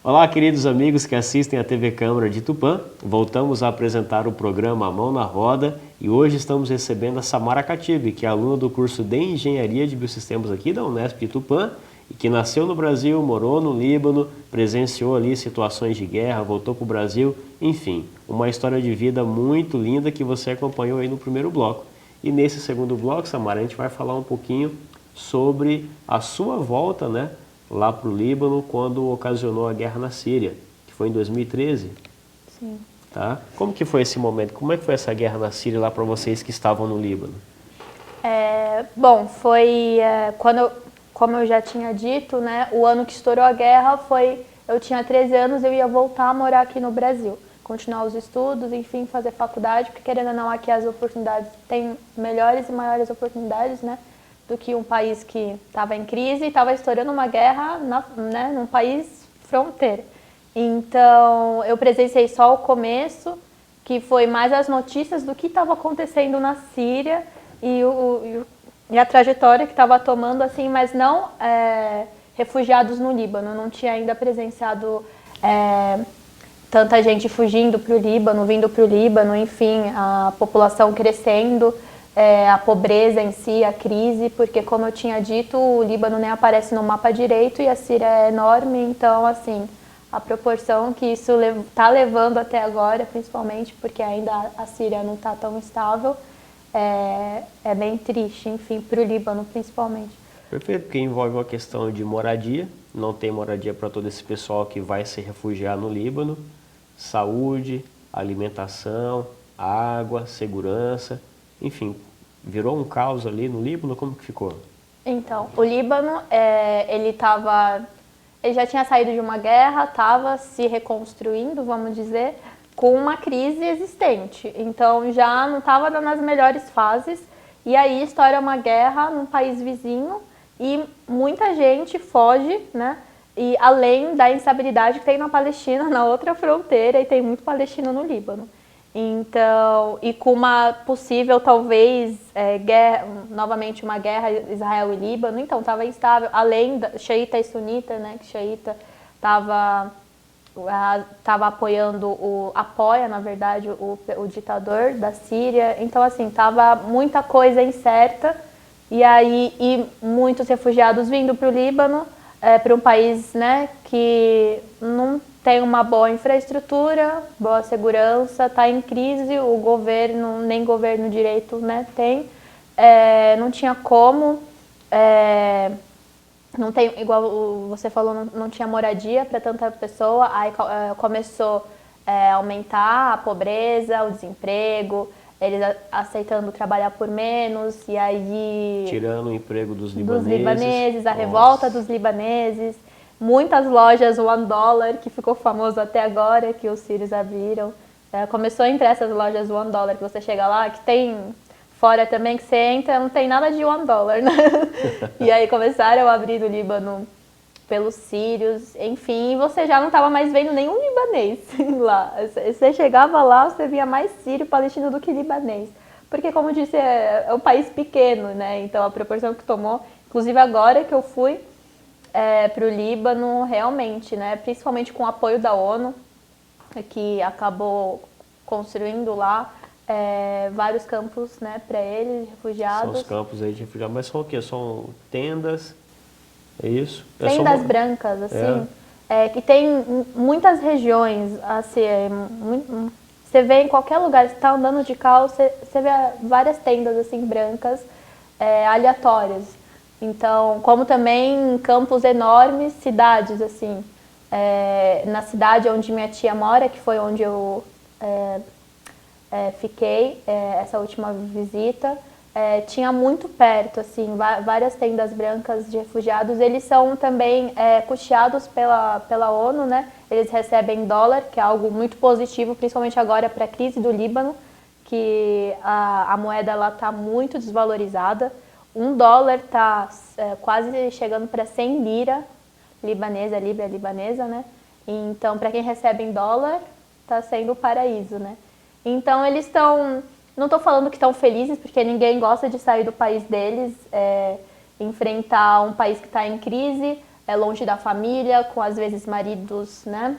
Olá, queridos amigos que assistem a TV Câmara de Tupã. Voltamos a apresentar o programa A Mão na Roda e hoje estamos recebendo a Samara Khatib, que é aluna do curso de Engenharia de Biosistemas aqui da Unesp de Tupã e que nasceu no Brasil, morou no Líbano, presenciou ali situações de guerra, voltou para o Brasil, enfim, uma história de vida muito linda que você acompanhou aí no primeiro bloco. E nesse segundo bloco, Samara, a gente vai falar um pouquinho sobre a sua volta, né, lá para o Líbano, quando ocasionou a guerra na Síria, que foi em 2013. Sim. Tá? Como que foi esse momento? Como é que foi essa guerra na Síria lá para vocês que estavam no Líbano? Bom, foi como eu já tinha dito, né, o ano que estourou a guerra foi, eu tinha 13 anos, eu ia voltar a morar aqui no Brasil, continuar os estudos, enfim, fazer faculdade, porque querendo ou não, aqui as oportunidades, tem melhores e maiores oportunidades, né, do que um país que estava em crise e estava estourando uma guerra né, num país fronteira. Então, eu presenciei só o começo, que foi mais as notícias do que estava acontecendo na Síria e a trajetória que estava tomando, assim, mas não refugiados no Líbano. Eu não tinha ainda presenciado tanta gente fugindo para o Líbano, vindo para o Líbano, enfim, a população crescendo. A pobreza em si, a crise, porque como eu tinha dito, o Líbano nem aparece no mapa direito e a Síria é enorme, então assim, a proporção que isso está levando até agora, principalmente porque ainda a Síria não está tão estável, é bem triste, enfim, para o Líbano principalmente. Perfeito, porque envolve uma questão de moradia, não tem moradia para todo esse pessoal que vai se refugiar no Líbano, saúde, alimentação, água, segurança, enfim, virou um caos ali no Líbano, como que ficou? Então, o Líbano, ele já tinha saído de uma guerra, estava se reconstruindo, vamos dizer, com uma crise existente. Então, já não estava nas melhores fases, e aí estoura uma guerra num país vizinho, e muita gente foge, né? E além da instabilidade que tem na Palestina, na outra fronteira, e tem muito palestino no Líbano. Então, e com uma possível, talvez, novamente uma guerra Israel e Líbano, então estava instável, além da xiita e sunita, né, que xiita estava apoia, na verdade, o ditador da Síria, então assim, estava muita coisa incerta, e muitos refugiados vindo para o Líbano, para um país, né, que não tem uma boa infraestrutura, boa segurança, está em crise, o governo, nem governo direito, né, tem, não tinha como, não tem, igual você falou, não tinha moradia para tanta pessoa, aí começou a aumentar a pobreza, o desemprego, eles aceitando trabalhar por menos, e aí... Tirando o emprego dos libaneses. A revolta dos libaneses, muitas lojas $1, que ficou famoso até agora, que os sírios abriram. Começou entre essas lojas $1, que você chega lá, que tem fora também, que você entra, não tem nada de $1, né? E aí começaram a abrir no Líbano pelos sírios, enfim, você já não estava mais vendo nenhum libanês lá. Você chegava lá, você via mais sírio palestino do que libanês. Porque, como eu disse, é um país pequeno, né? Então, a proporção que tomou, inclusive agora que eu fui para o Líbano, realmente, né? Principalmente com o apoio da ONU, que acabou construindo lá vários campos, né, para eles, refugiados. São os campos aí de refugiados, mas são o quê? São tendas, é isso? Tendas brancas, assim, que tem muitas regiões, assim, você vê em qualquer lugar, você está andando de carro, você vê várias tendas, assim, brancas, aleatórias. Então, como também campos enormes, cidades, assim, na cidade onde minha tia mora, que foi onde eu fiquei essa última visita, tinha muito perto, assim, várias tendas brancas de refugiados. Eles são também custeados pela ONU, né? Eles recebem dólar, que é algo muito positivo, principalmente agora para a crise do Líbano, que a moeda está muito desvalorizada. $1 está quase chegando para 100 lira libanesa, libra libanesa, né? Então, para quem recebe em dólar, está sendo o paraíso, né? Então, eles estão... Não estou falando que estão felizes, porque ninguém gosta de sair do país deles, enfrentar um país que está em crise, longe da família, com às vezes maridos, né,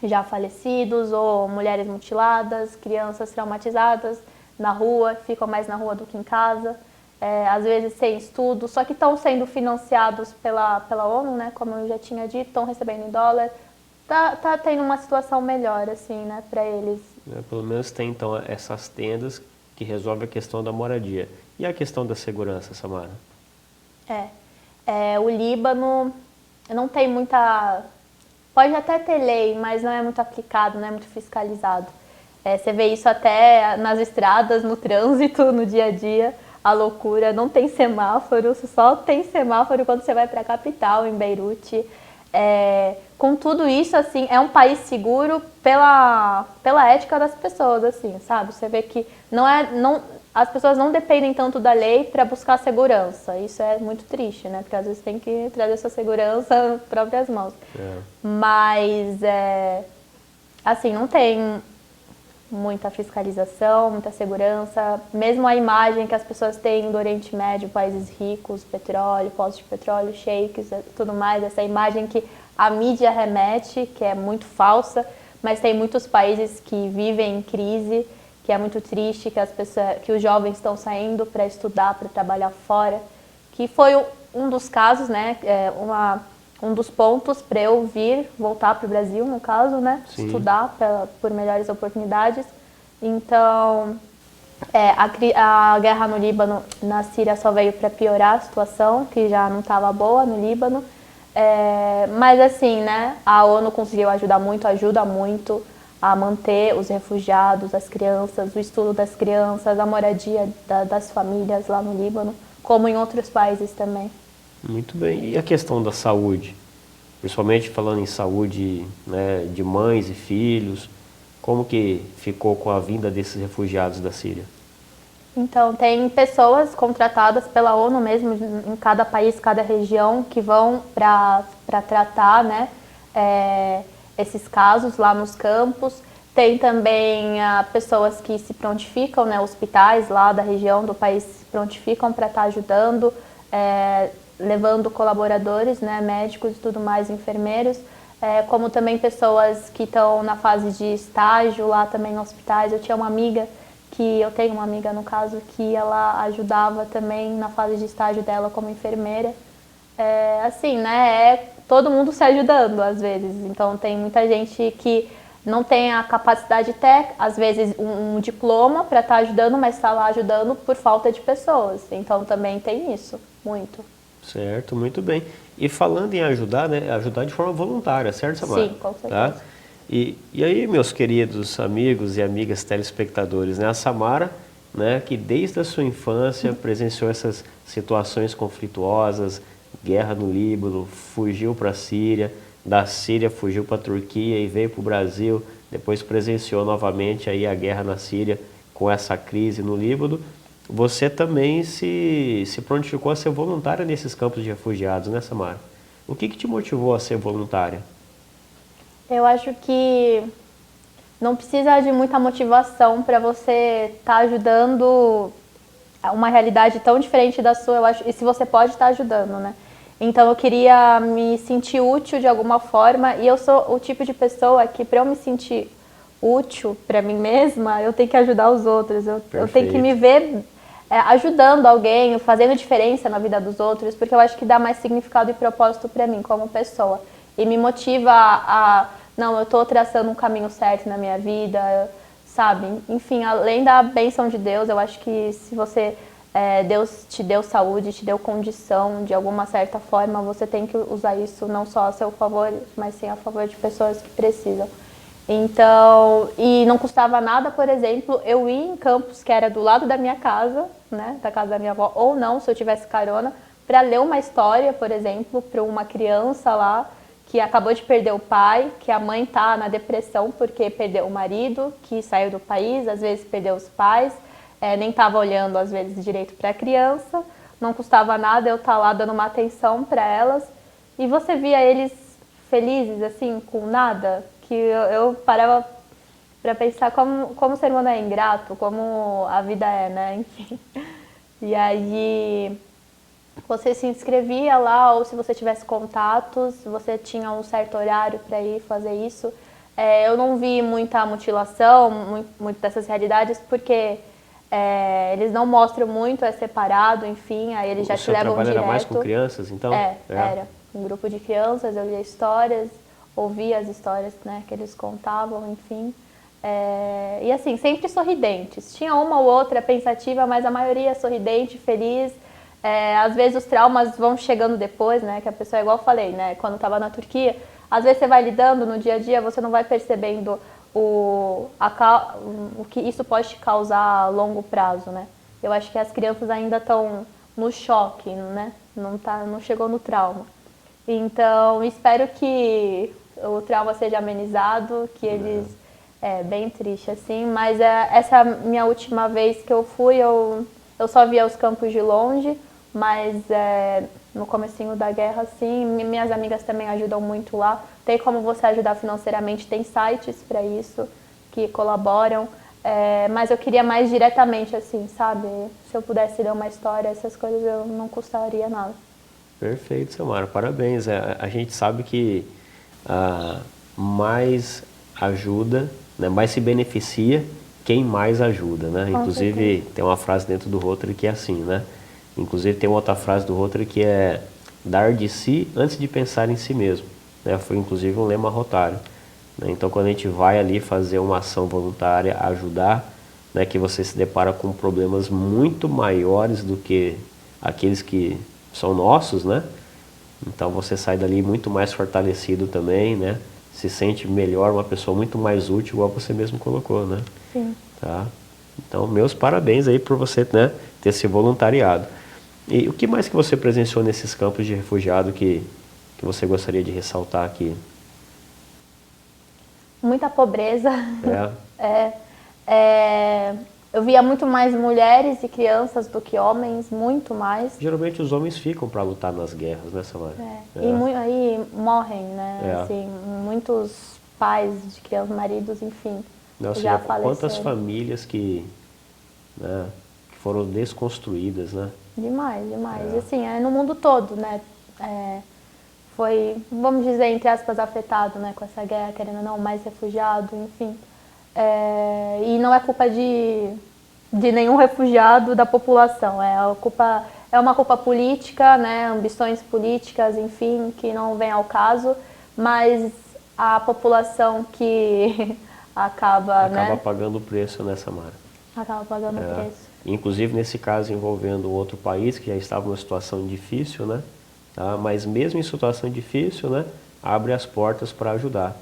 já falecidos, ou mulheres mutiladas, crianças traumatizadas na rua, ficam mais na rua do que em casa, às vezes sem estudo, só que estão sendo financiados pela ONU, né, como eu já tinha dito, estão recebendo em dólar, tá tendo uma situação melhor, assim, né, para eles. Pelo menos tem, então, essas tendas que resolvem a questão da moradia. E a questão da segurança, Samara? O Líbano não tem muita... Pode até ter lei, mas não é muito aplicado, não é muito fiscalizado. Você vê isso até nas estradas, no trânsito, no dia a dia, a loucura. Não tem semáforo, só tem semáforo quando você vai para a capital, em Beirute. Com tudo isso, assim, é um país seguro pela ética das pessoas, assim, sabe? Você vê que as pessoas não dependem tanto da lei para buscar segurança. Isso é muito triste, né? Porque às vezes tem que trazer essa segurança nas próprias mãos. Mas, assim, não tem muita fiscalização, muita segurança. Mesmo a imagem que as pessoas têm do Oriente Médio, países ricos, petróleo, postos de petróleo, sheiks, tudo mais, essa imagem que a mídia remete, que é muito falsa, mas tem muitos países que vivem em crise, que é muito triste, que os jovens estão saindo para estudar, para trabalhar fora, que foi um dos casos, né, um dos pontos para eu voltar para o Brasil, no caso, né, Sim. Estudar por melhores oportunidades. Então, a guerra no Líbano, na Síria, só veio para piorar a situação, que já não estava boa no Líbano. Mas assim, né, a ONU conseguiu ajudar muito, ajuda muito a manter os refugiados, as crianças, o estudo das crianças, a moradia das famílias lá no Líbano, como em outros países também. Muito bem. E a questão da saúde? Principalmente falando em saúde, né, de mães e filhos, como que ficou com a vinda desses refugiados da Síria? Então, tem pessoas contratadas pela ONU mesmo, em cada país, cada região, que vão para tratar, né, esses casos lá nos campos. Tem também pessoas que se prontificam, né, hospitais lá da região do país se prontificam para estar ajudando, levando colaboradores, né, médicos e tudo mais, enfermeiros, como também pessoas que estão na fase de estágio lá também em hospitais. Eu tenho uma amiga, no caso, que ela ajudava também na fase de estágio dela como enfermeira. Assim, né, todo mundo se ajudando às vezes. Então tem muita gente que não tem a capacidade técnica, às vezes um diploma para estar ajudando, mas está lá ajudando por falta de pessoas. Então também tem isso, muito. Certo, muito bem. E falando em ajudar, né, ajudar de forma voluntária, certo, Samara? Sim, com certeza. Tá? E aí, meus queridos amigos e amigas telespectadores, né, a Samara, né, que desde a sua infância presenciou essas situações conflituosas, guerra no Líbano, fugiu para a Síria, da Síria fugiu para a Turquia e veio para o Brasil, depois presenciou novamente aí a guerra na Síria com essa crise no Líbano. Você também se prontificou a ser voluntária nesses campos de refugiados, né, Samara? O que te motivou a ser voluntária? Eu acho que não precisa de muita motivação para você estar ajudando uma realidade tão diferente da sua, eu acho, e se você pode estar ajudando, né? Então eu queria me sentir útil de alguma forma, e eu sou o tipo de pessoa que, para eu me sentir útil para mim mesma, eu tenho que ajudar os outros, eu tenho que me ver ajudando alguém, fazendo diferença na vida dos outros, porque eu acho que dá mais significado e propósito para mim como pessoa. E me motiva não, eu estou traçando um caminho certo na minha vida, sabe? Enfim, além da bênção de Deus, eu acho que se você, Deus te deu saúde, te deu condição, de alguma certa forma, você tem que usar isso não só a seu favor, mas sim a favor de pessoas que precisam. Então, e não custava nada, por exemplo, eu ir em campos que era do lado da minha casa, né, da casa da minha avó, ou não, se eu tivesse carona, para ler uma história, por exemplo, para uma criança lá que acabou de perder o pai, que a mãe está na depressão porque perdeu o marido, que saiu do país, às vezes perdeu os pais, nem estava olhando às vezes direito para a criança, não custava nada eu estar lá dando uma atenção para elas, e você via eles felizes, assim, com nada, que eu parava para pensar como o ser humano é ingrato, como a vida é, né, enfim. E aí você se inscrevia lá, ou se você tivesse contatos, você tinha um certo horário para ir fazer isso. Eu não vi muita mutilação, muito dessas realidades, porque eles não mostram muito, é separado, enfim, aí eles já te levam trabalho direto. era mais com crianças, então? Era um grupo de crianças, eu lia histórias, ouvia as histórias, né, que eles contavam, enfim. E assim, sempre sorridentes. Tinha uma ou outra pensativa, mas a maioria sorridente, feliz. Às vezes os traumas vão chegando depois, né? Que a pessoa, igual eu falei, né? Quando eu estava na Turquia, às vezes você vai lidando no dia a dia, você não vai percebendo o que isso pode te causar a longo prazo, né? Eu acho que as crianças ainda estão no choque, né? Não chegou no trauma. Então, espero que o trauma seja amenizado, que eles... bem triste, assim, mas essa minha última vez que eu fui, eu só via os campos de longe, mas no comecinho da guerra, assim, minhas amigas também ajudam muito lá. Tem como você ajudar financeiramente, tem sites para isso que colaboram, mas eu queria mais diretamente, assim, sabe? Se eu pudesse ler uma história, essas coisas eu não custaria nada. Perfeito, Samara, parabéns. A gente sabe que mais ajuda, né, mais se beneficia quem mais ajuda, né? Inclusive tem uma frase dentro do Rotary que é assim, né? Inclusive tem outra frase do Rotary que é dar de si antes de pensar em si mesmo, né? Foi inclusive um lema rotário, né? Então quando a gente vai ali fazer uma ação voluntária, ajudar, né, que você se depara com problemas muito maiores do que aqueles que são nossos, né? Então você sai dali muito mais fortalecido também, né? Se sente melhor, uma pessoa muito mais útil, igual você mesmo colocou, né? Sim. Tá? Então, meus parabéns aí por você, né, ter se voluntariado. E o que mais que você presenciou nesses campos de refugiado que você gostaria de ressaltar aqui? Muita pobreza. É. Eu via muito mais mulheres e crianças do que homens, muito mais. Geralmente os homens ficam para lutar nas guerras, né, Samara? E aí morrem, né? Assim, muitos pais de crianças, maridos, enfim, Nossa, já quantas faleceram. famílias que foram desconstruídas, né? Demais, demais. E assim, no mundo todo, né? Foi, vamos dizer, entre aspas, afetado, né, com essa guerra, querendo ou não, mais refugiado, enfim. E não é culpa de nenhum refugiado da população, é uma culpa política, né, ambições políticas, enfim, que não vem ao caso, mas a população que acaba, né, pagando o preço, né, Samara? acaba pagando o preço. Inclusive nesse caso envolvendo outro país que já estava numa situação difícil, né? Tá? Mas mesmo em situação difícil, né, abre as portas para ajudar.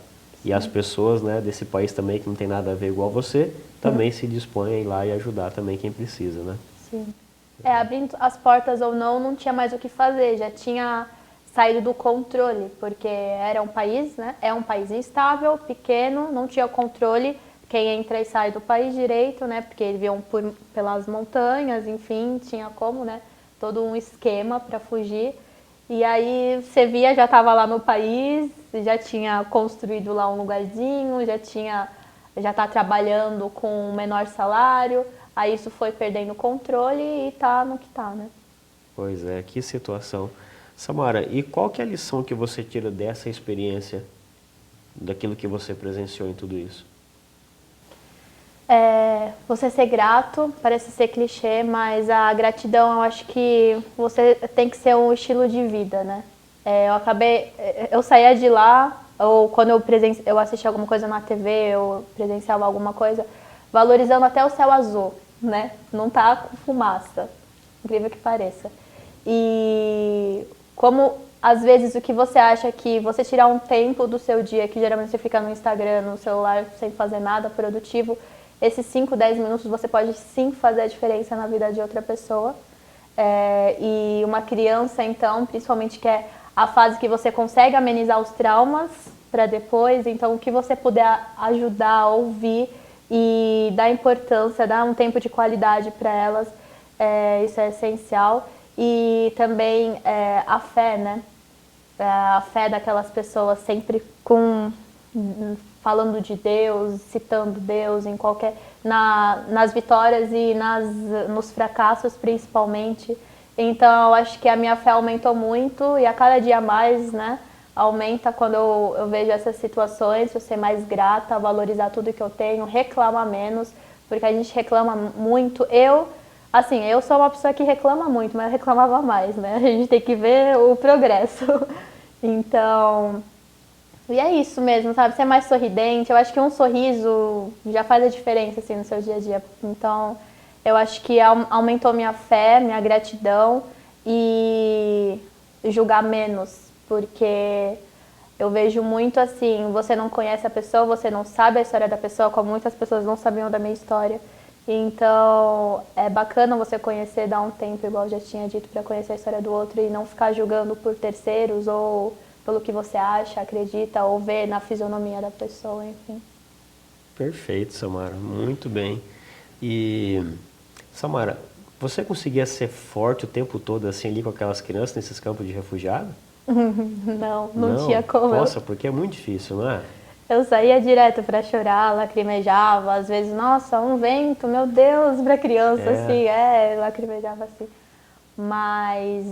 E as pessoas, né, desse país também que não tem nada a ver igual você, também se dispõem a ir lá e ajudar também quem precisa, né? Sim. Abrindo as portas ou não tinha mais o que fazer, já tinha saído do controle, porque era um país, né? É um país instável, pequeno, não tinha controle quem entra e sai do país direito, né? Porque eles iam pelas montanhas, enfim, tinha como, né? Todo um esquema para fugir. E aí você via, já estava lá no país, já tinha construído lá um lugarzinho, já tá trabalhando com um menor salário. Aí isso foi perdendo o controle e tá no que tá, né? Pois é, que situação. Samara, e qual que é a lição que você tira dessa experiência, daquilo que você presenciou em tudo isso? Você ser grato, parece ser clichê, mas a gratidão eu acho que você tem que ser um estilo de vida, né? Eu saía de lá, ou quando eu assistia alguma coisa na TV, eu presenciava alguma coisa, valorizando até o céu azul, né? Não tá com fumaça, incrível que pareça. E como às vezes o que você acha que você tirar um tempo do seu dia, que geralmente você fica no Instagram, no celular, sem fazer nada produtivo, esses 5, 10 minutos você pode sim fazer a diferença na vida de outra pessoa. E uma criança, então, principalmente que é a fase que você consegue amenizar os traumas para depois, então o que você puder ajudar, ouvir e dar importância, dar um tempo de qualidade para elas, isso é essencial. E também a fé, né? A fé daquelas pessoas sempre falando de Deus, citando Deus em nas vitórias e nos fracassos principalmente. Então, eu acho que a minha fé aumentou muito e a cada dia mais, né, aumenta quando eu vejo essas situações, eu ser mais grata, valorizar tudo que eu tenho, reclamar menos, porque a gente reclama muito. Eu sou uma pessoa que reclama muito, mas eu reclamava mais, né? A gente tem que ver o progresso. Então, e é isso mesmo, sabe? Ser mais sorridente. Eu acho que um sorriso já faz a diferença, assim, no seu dia a dia. Então, eu acho que aumentou minha fé, minha gratidão e julgar menos. Porque eu vejo muito assim, você não conhece a pessoa, você não sabe a história da pessoa, como muitas pessoas não sabiam da minha história. Então, é bacana você conhecer, dar um tempo, igual eu já tinha dito, para conhecer a história do outro e não ficar julgando por terceiros ou pelo que você acha, acredita ou vê na fisionomia da pessoa, enfim. Perfeito, Samara, muito bem. E, Samara, você conseguia ser forte o tempo todo assim ali com aquelas crianças nesses campos de refugiado? Não tinha como. Nossa, porque é muito difícil, não é? Eu saía direto para chorar, lacrimejava, às vezes, nossa, um vento, meu Deus, para criança, assim, lacrimejava assim. Mas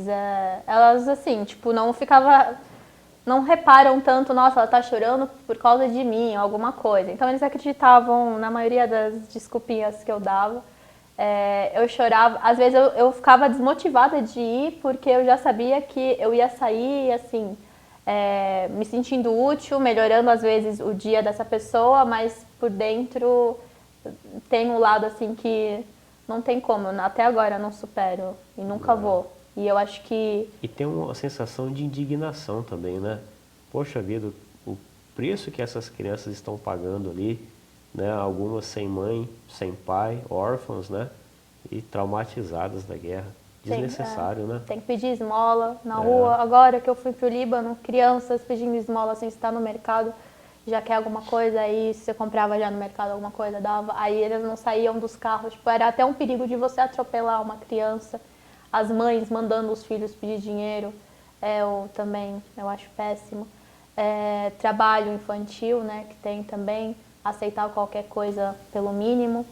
elas, assim, tipo, não reparam tanto, nossa, ela tá chorando por causa de mim, alguma coisa. Então eles acreditavam na maioria das desculpinhas que eu dava. Eu chorava, às vezes eu ficava desmotivada de ir porque eu já sabia que eu ia sair, assim, me sentindo útil, melhorando às vezes o dia dessa pessoa, mas por dentro tem um lado assim que não tem como, até agora eu não supero e nunca vou. E eu acho que... E tem uma sensação de indignação também, né? Poxa vida, o preço que essas crianças estão pagando ali, né? Algumas sem mãe, sem pai, órfãos, né? E traumatizadas da guerra. Desnecessário, né? Tem que pedir esmola na rua. Agora que eu fui pro Líbano, crianças pedindo esmola, assim, você tá no mercado, já quer alguma coisa, aí você comprava já no mercado alguma coisa, dava. Aí eles não saíam dos carros, tipo, era até um perigo de você atropelar uma criança. As mães mandando os filhos pedir dinheiro, eu acho péssimo. Trabalho infantil, né, que tem também, aceitar qualquer coisa pelo mínimo.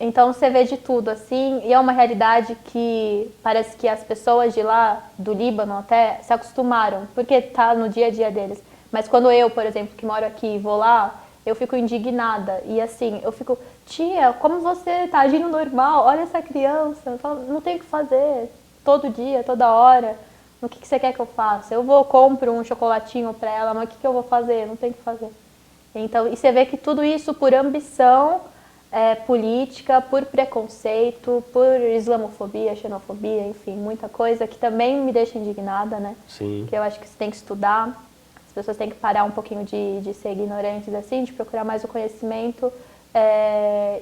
Então você vê de tudo, assim, e é uma realidade que parece que as pessoas de lá, do Líbano até, se acostumaram, porque tá no dia a dia deles. Mas quando eu, por exemplo, que moro aqui, vou lá, eu fico indignada. E assim, eu fico, tia, como você tá agindo normal? Olha essa criança. Eu falo, não tem o que fazer, todo dia, toda hora. O que você quer que eu faça? Eu compro um chocolatinho pra ela, mas o que eu vou fazer? Não tem o que fazer. Então, e você vê que tudo isso por ambição política, por preconceito, por islamofobia, xenofobia, enfim, muita coisa que também me deixa indignada, né? Sim. Que eu acho que você tem que estudar, as pessoas têm que parar um pouquinho de ser ignorantes, assim, de procurar mais o conhecimento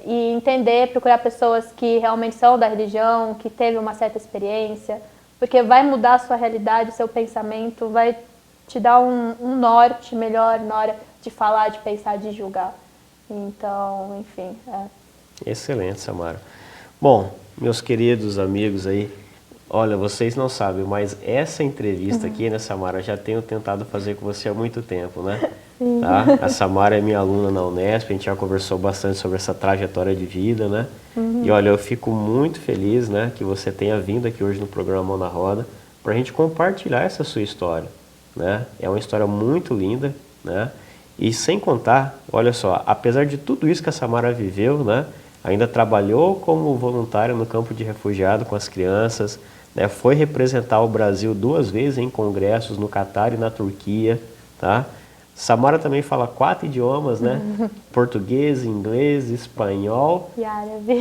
e entender, procurar pessoas que realmente são da religião, que teve uma certa experiência, porque vai mudar a sua realidade, o seu pensamento, vai te dar um norte melhor na hora de falar, de pensar, de julgar. Então, enfim, Excelente, Samara. Bom, meus queridos amigos aí, olha, vocês não sabem, mas essa entrevista aqui, né, Samara, já tenho tentado fazer com você há muito tempo, né? Tá? A Samara é minha aluna na Unesp, a gente já conversou bastante sobre essa trajetória de vida, né? E olha, eu fico muito feliz, né, que você tenha vindo aqui hoje no programa Mão na Roda para a gente compartilhar essa sua história, né? É uma história muito linda, né? E sem contar, olha só, apesar de tudo isso que a Samara viveu, né, ainda trabalhou como voluntária no campo de refugiado com as crianças, né, foi representar o Brasil 2 vezes em congressos no Catar e na Turquia, tá? Samara também fala 4 idiomas, né? Português, inglês, espanhol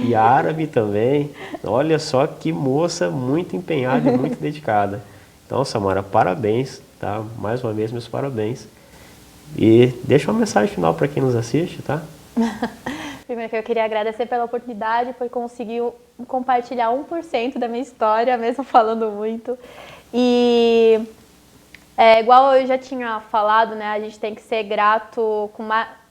e árabe também. Olha só que moça muito empenhada e muito dedicada. Então, Samara, parabéns, tá? Mais uma vez, meus parabéns. E deixa uma mensagem final para quem nos assiste, tá? Primeiro que eu queria agradecer pela oportunidade, por conseguir compartilhar 1% da minha história, mesmo falando muito. E igual eu já tinha falado, né, a gente tem que ser grato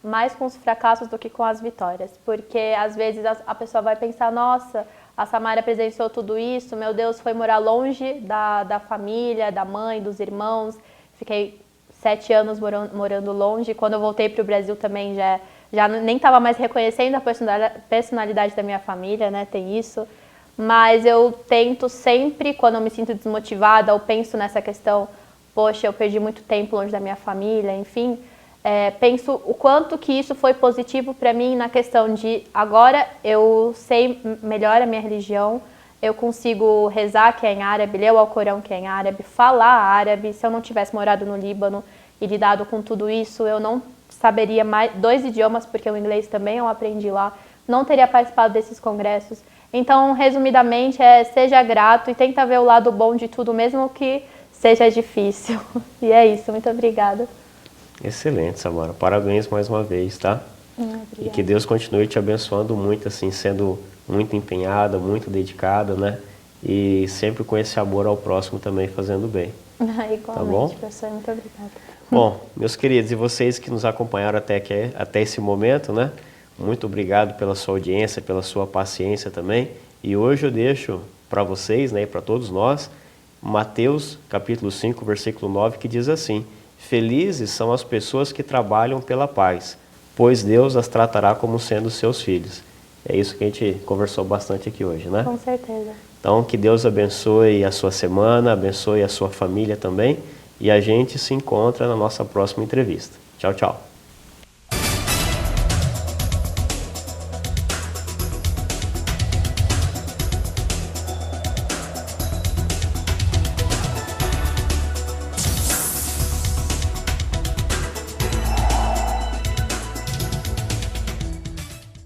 mais com os fracassos do que com as vitórias. Porque às vezes a pessoa vai pensar, nossa, a Samara presenciou tudo isso, meu Deus, foi morar longe da família, da mãe, dos irmãos. Fiquei 7 anos morando longe. Quando eu voltei para o Brasil também já nem estava mais reconhecendo a personalidade da minha família, né? Tem isso. mas eu tento sempre, quando eu me sinto desmotivada ou penso nessa questão, poxa, eu perdi muito tempo longe da minha família, enfim, penso o quanto que isso foi positivo para mim na questão de agora eu sei melhor a minha religião, eu consigo rezar que é em árabe, ler o Alcorão que é em árabe, falar árabe. Se eu não tivesse morado no Líbano e lidado com tudo isso, eu não saberia mais 2 idiomas, porque o inglês também eu aprendi lá, não teria participado desses congressos. Então, resumidamente, seja grato e tenta ver o lado bom de tudo, mesmo que seja difícil. E é isso, muito obrigada. Excelente, Samara. Parabéns mais uma vez, tá? E que Deus continue te abençoando muito, assim, sendo muito empenhada, muito dedicada, né? E sempre com esse amor ao próximo também fazendo bem. Igualmente, tá bom? professor, muito obrigada. Bom, meus queridos, e vocês que nos acompanharam até esse momento, né? Muito obrigado pela sua audiência, pela sua paciência também. E hoje eu deixo para vocês, né, e para todos nós, Mateus capítulo 5, versículo 9, que diz assim: Felizes são as pessoas que trabalham pela paz, pois Deus as tratará como sendo seus filhos. É isso que a gente conversou bastante aqui hoje, né? Com certeza. Então, que Deus abençoe a sua semana, abençoe a sua família também. E a gente se encontra na nossa próxima entrevista. Tchau, tchau.